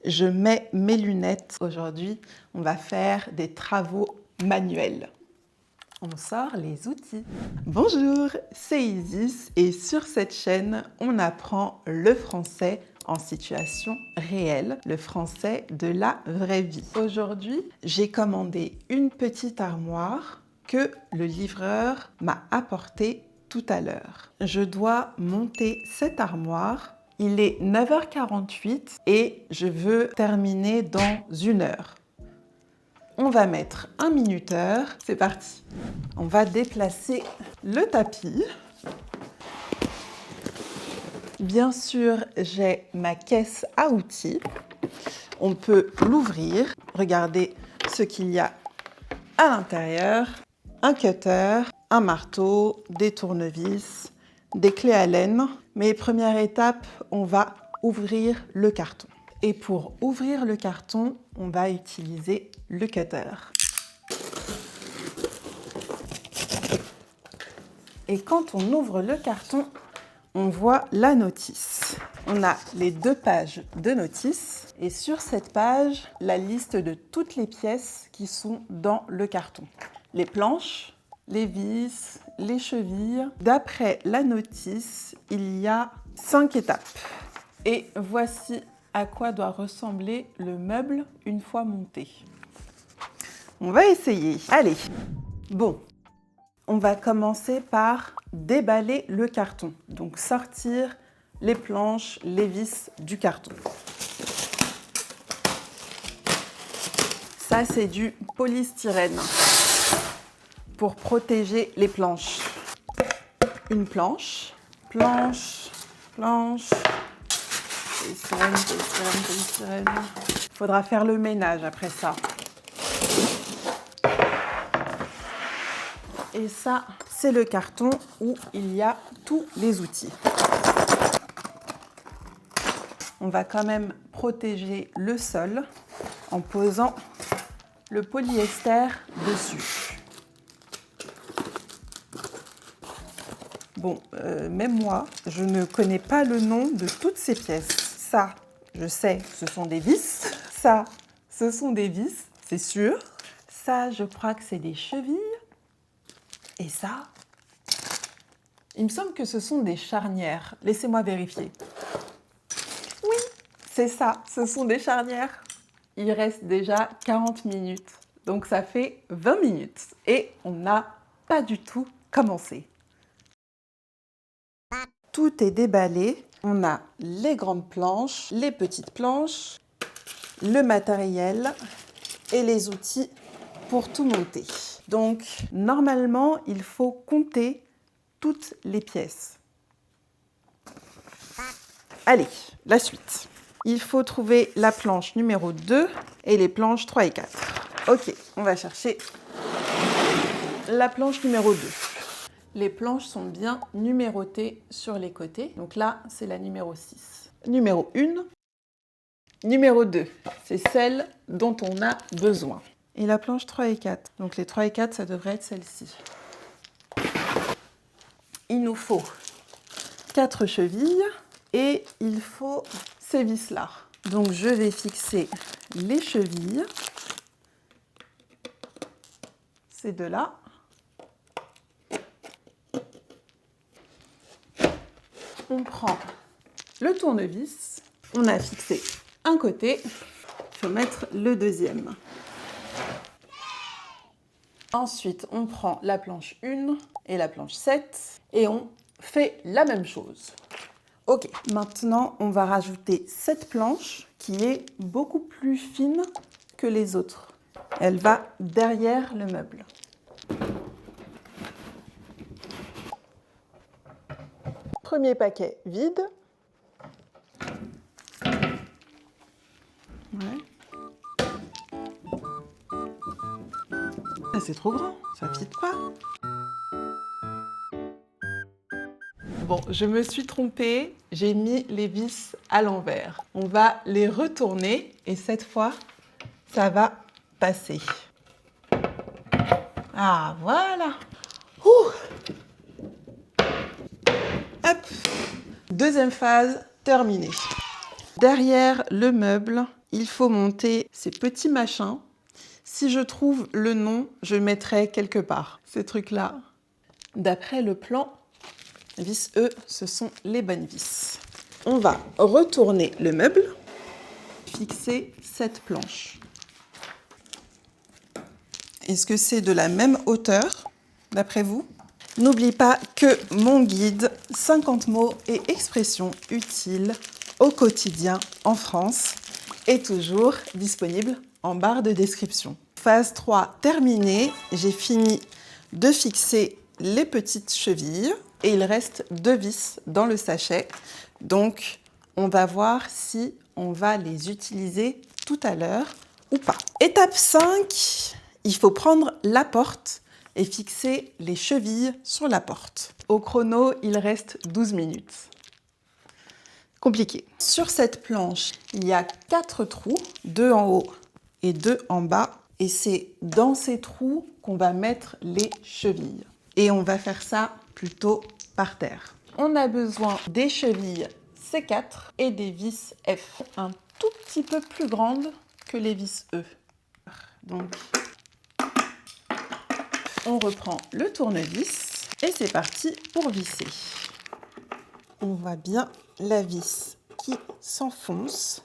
Je mets mes lunettes. Aujourd'hui, on va faire des travaux manuels. On sort les outils. Bonjour, c'est Isis et sur cette chaîne, on apprend le français en situation réelle, le français de la vraie vie. Aujourd'hui, j'ai commandé une petite armoire que le livreur m'a apportée tout à l'heure. Je dois monter cette armoire. Il est 9h48 et je veux terminer dans 1 heure. On va mettre un minuteur. C'est parti. On va déplacer le tapis. Bien sûr, j'ai ma caisse à outils. On peut l'ouvrir. Regardez ce qu'il y a à l'intérieur. Un cutter, un marteau, des tournevis, des clés Allen. Mais première étape, on va ouvrir le carton. Et pour ouvrir le carton, on va utiliser le cutter. Et quand on ouvre le carton, on voit la notice. On a les 2 pages de notice et sur cette page, la liste de toutes les pièces qui sont dans le carton. Les planches, les vis, les chevilles. D'après la notice, il y a 5 étapes. Et voici à quoi doit ressembler le meuble une fois monté. On va essayer. Allez, bon, on va commencer par déballer le carton. Donc sortir les planches, les vis du carton. Ça, c'est du polystyrène pour protéger les planches. Une planche, planche, planche. Polystyrène, polystyrène, polystyrène. Il faudra faire le ménage après ça. Et ça, c'est le carton où il y a tous les outils. On va quand même protéger le sol en posant le polyester dessus. Bon, même moi, je ne connais pas le nom de toutes ces pièces. Ça, je sais, ce sont des vis. Ça, ce sont des vis, c'est sûr. Ça, je crois que c'est des chevilles. Et ça, il me semble que ce sont des charnières. Laissez-moi vérifier. Oui, c'est ça, ce sont des charnières. Il reste déjà 40 minutes, donc ça fait 20 minutes. Et on n'a pas du tout commencé. Tout est déballé. On a les grandes planches, les petites planches, le matériel et les outils pour tout monter. Donc, normalement, il faut compter toutes les pièces. Allez, la suite. Il faut trouver la planche numéro 2 et les planches 3 et 4. Ok, on va chercher la planche numéro 2. Les planches sont bien numérotées sur les côtés. Donc là, c'est la numéro 6. Numéro 1, numéro 2. C'est celle dont on a besoin. Et la planche 3 et 4. Donc les 3 et 4, ça devrait être celle-ci. Il nous faut 4 chevilles et il faut ces vis-là. Donc je vais fixer les chevilles. Ces deux-là. On prend le tournevis. On a fixé un côté. Il faut mettre le deuxième. Ensuite, on prend la planche 1 et la planche 7 et on fait la même chose. Ok, maintenant on va rajouter cette planche qui est beaucoup plus fine que les autres. Elle va derrière le meuble. Premier paquet vide. Ouais. C'est trop grand, ça ne fit pas. Bon, je me suis trompée, j'ai mis les vis à l'envers. On va les retourner et cette fois, ça va passer. Ah, voilà. Ouh. Hop. Deuxième phase terminée. Derrière le meuble, il faut monter ces petits machins. Si je trouve le nom, je mettrai quelque part. Ces trucs-là, d'après le plan, vis E, ce sont les bonnes vis. On va retourner le meuble, fixer cette planche. Est-ce que c'est de la même hauteur, d'après vous? N'oublie pas que mon guide 50 mots et expressions utiles au quotidien en France est toujours disponible en barre de description. Phase 3 terminée, j'ai fini de fixer les petites chevilles et il reste 2 vis dans le sachet. Donc, on va voir si on va les utiliser tout à l'heure ou pas. Étape 5, il faut prendre la porte et fixer les chevilles sur la porte. Au chrono, il reste 12 minutes. Compliqué. Sur cette planche, il y a 4 trous, 2 en haut et 2 en bas. Et c'est dans ces trous qu'on va mettre les chevilles. Et on va faire ça plutôt par terre. On a besoin des chevilles C4 et des vis F, un tout petit peu plus grandes que les vis E. Donc, on reprend le tournevis et c'est parti pour visser. On voit bien la vis qui s'enfonce.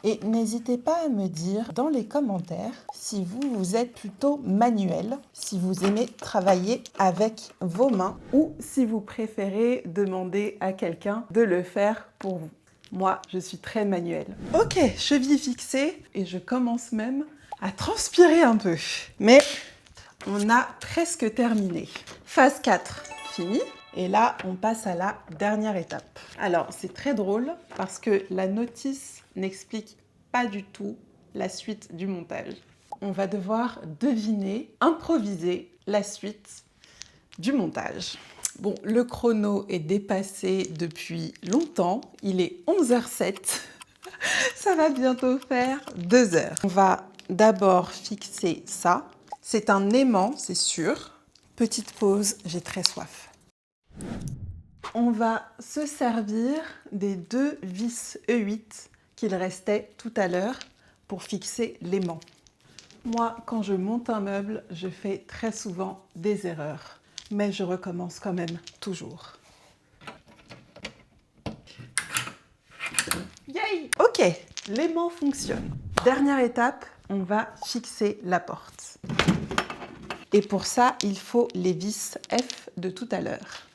Et n'hésitez pas à me dire dans les commentaires si vous êtes plutôt manuel, si vous aimez travailler avec vos mains ou si vous préférez demander à quelqu'un de le faire pour vous. Moi, je suis très manuelle. Ok, cheville fixée et je commence même à transpirer un peu. Mais on a presque terminé. Phase 4, fini. Et là, on passe à la dernière étape. Alors, c'est très drôle parce que la notice n'explique pas du tout la suite du montage. On va devoir deviner, improviser la suite du montage. Bon, le chrono est dépassé depuis longtemps. Il est 11h07. Ça va bientôt faire 2 heures. On va d'abord fixer ça. C'est un aimant, c'est sûr. Petite pause, j'ai très soif. On va se servir des 2 vis E8 qu'il restait tout à l'heure pour fixer l'aimant. Moi, quand je monte un meuble, je fais très souvent des erreurs, mais je recommence quand même toujours. Yay! Ok, l'aimant fonctionne. Dernière étape, on va fixer la porte. Et pour ça, il faut les vis F de tout à l'heure.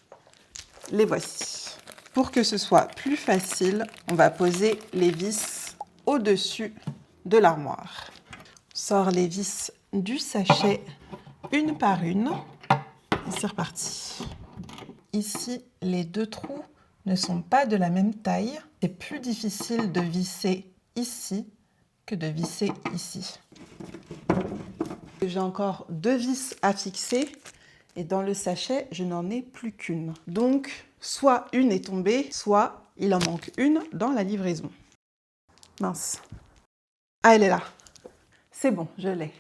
Les voici. Pour que ce soit plus facile, on va poser les vis au-dessus de l'armoire. On sort les vis du sachet une par une et c'est reparti. Ici, les 2 trous ne sont pas de la même taille. C'est plus difficile de visser ici que de visser ici. J'ai encore 2 vis à fixer. Et dans le sachet, je n'en ai plus qu'une. Donc, soit une est tombée, soit il en manque une dans la livraison. Mince. Ah, elle est là. C'est bon, je l'ai.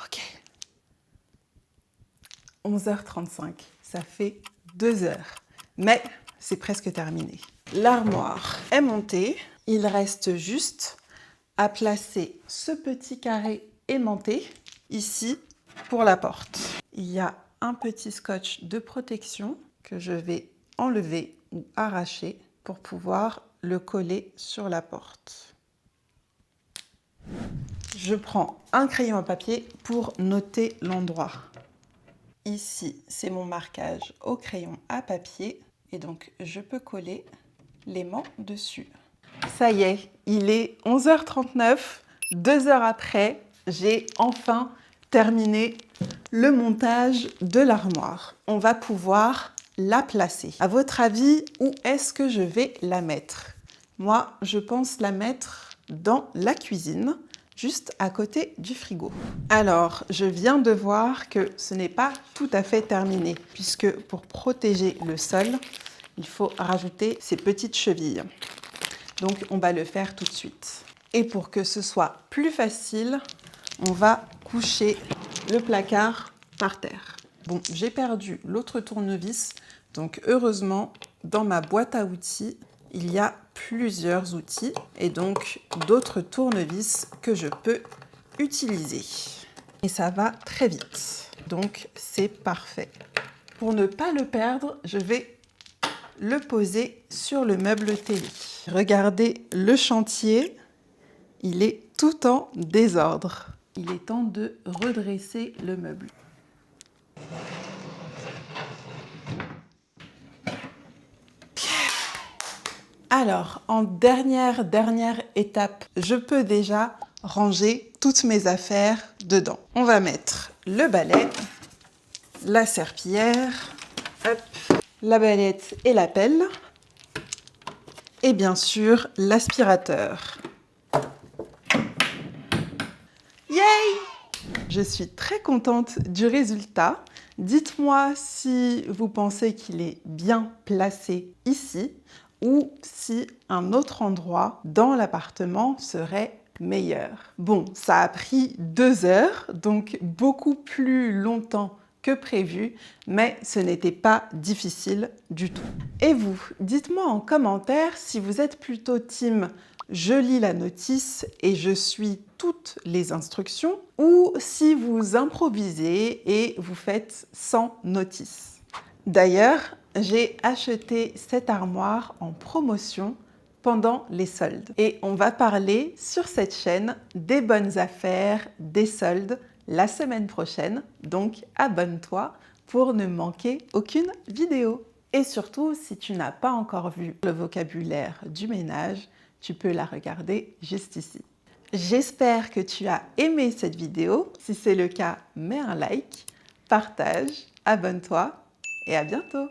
Ok. 11h35. Ça fait 2 heures. Mais c'est presque terminé. L'armoire est montée. Il reste juste à placer ce petit carré aimanté ici pour la porte. Il y a un petit scotch de protection que je vais enlever ou arracher pour pouvoir le coller sur la porte. Je prends un crayon à papier pour noter l'endroit. Ici, c'est mon marquage au crayon à papier et donc je peux coller l'aimant dessus. Ça y est, il est 11h39, 2 heures après, j'ai enfin terminé le montage de l'armoire. On va pouvoir la placer. À votre avis, où est-ce que je vais la mettre? Moi, je pense la mettre dans la cuisine, juste à côté du frigo. Alors, je viens de voir que ce n'est pas tout à fait terminé, puisque pour protéger le sol, il faut rajouter ces petites chevilles. Donc, on va le faire tout de suite. Et pour que ce soit plus facile, on va coucher le placard par terre. Bon, j'ai perdu l'autre tournevis, donc heureusement, dans ma boîte à outils, il y a plusieurs outils et donc d'autres tournevis que je peux utiliser. Et ça va très vite, donc c'est parfait. Pour ne pas le perdre, je vais le poser sur le meuble télé. Regardez le chantier, il est tout en désordre. Il est temps de redresser le meuble. Alors, en dernière étape, je peux déjà ranger toutes mes affaires dedans. On va mettre le balai, la serpillière, hop, la balette et la pelle, et bien sûr l'aspirateur. Yay! Je suis très contente du résultat. Dites-moi si vous pensez qu'il est bien placé ici ou si un autre endroit dans l'appartement serait meilleur. Bon, ça a pris 2 heures, donc beaucoup plus longtemps que prévu, mais ce n'était pas difficile du tout. Et vous, dites-moi en commentaire si vous êtes plutôt team je lis la notice et je suis toutes les instructions, ou si vous improvisez et vous faites sans notice. D'ailleurs, j'ai acheté cette armoire en promotion pendant les soldes. Et on va parler sur cette chaîne des bonnes affaires, des soldes la semaine prochaine. Donc abonne-toi pour ne manquer aucune vidéo. Et surtout, si tu n'as pas encore vu le vocabulaire du ménage, tu peux la regarder juste ici. J'espère que tu as aimé cette vidéo. Si c'est le cas, mets un like, partage, abonne-toi et à bientôt!